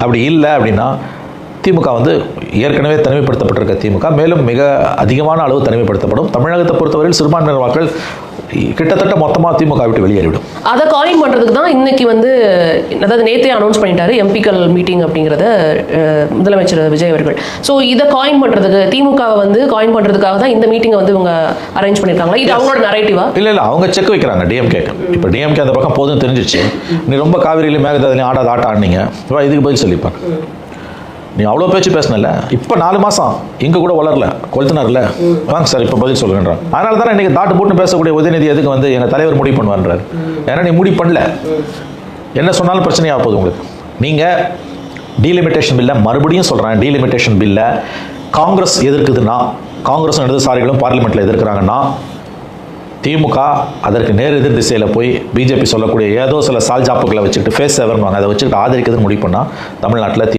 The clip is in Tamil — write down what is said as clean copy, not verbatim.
அப்படி இல்லை அப்படின்னா திமுக வந்து ஏற்கனவே தனிமைப்படுத்தப்பட்டிருக்க திமுக மேலும் மிக அதிகமான அளவு தனிமைப்படுத்தப்படும். தமிழகத்தை பொறுத்தவரையில் சிறுபான்மையினர் மக்கள் கிட்டத்தட்ட மொத்தமாக திமுக விட்டு வெளியேறிவிடும். அதை காலிங் பண்ணுறதுக்கு தான் இன்னைக்கு வந்து, அதாவது நேற்றே அனௌன்ஸ் பண்ணிட்டாரு எம்பிக்கள் மீட்டிங் அப்படிங்கிறத முதலமைச்சர் விஜய் அவர்கள். ஸோ இதை காயின் பண்ணுறதுக்கு, திமுகவை வந்து காயின் பண்ணுறதுக்காக தான் இந்த மீட்டிங்கை வந்து இவங்க அரேஞ்ச் பண்ணியிருக்காங்களா? இது அவங்களோட நரேட்டிவா? இல்லை அவங்க செக் வைக்கிறாங்க டிஎம்கேக்கு. இப்போ டிஎம்கே அந்த பக்கம் போதும் தெரிஞ்சிச்சு, நீ ரொம்ப காவிரியிலையும் மேகதாதுலையும் ஆடாத ஆட்ட ஆடினீங்க, இதுக்கு பதில் சொல்லிப்பான். நீ அவ்வளோ பேச்சு பேசினல, இப்போ 4 மாதம் இங்கே கூட வளரல, கொளுத்தினார்ல, வாங்க சார் இப்போ பதில் சொல்லுங்கன்றான். அதனால தானே இன்றைக்கி தாட்டு போட்டு பேசக்கூடிய உதயநிதி எதுக்கு வந்து எங்கள் தலைவர் முடிவு பண்ணுவான்றார். ஏன்னா நீ முடிவு பண்ணல, என்ன சொன்னாலும் பிரச்சனையாக போகுது உங்களுக்கு. நீங்கள் டீலிமிட்டேஷன் பில்லை, மறுபடியும் சொல்கிறேன், டீலிமிட்டேஷன் பில்லை காங்கிரஸ் எதிர்க்குதுன்னா, காங்கிரஸும் இடதுசாரிகளும் பார்லிமெண்ட்டில் எதிர்க்கிறாங்கன்னா, திமுக அதற்கு நேர் எதிர் திசையில் போய் பிஜேபி சொல்லக்கூடிய ஏதோ சில சால்ஜாப்புகளை வச்சுக்கிட்டு ஃபேஸ் சேவர்னுவாங்க, அதை வச்சுக்கிட்டு ஆதரிக்கிறதுன்னு முடிவு பண்ணால் தமிழ்நாட்டில்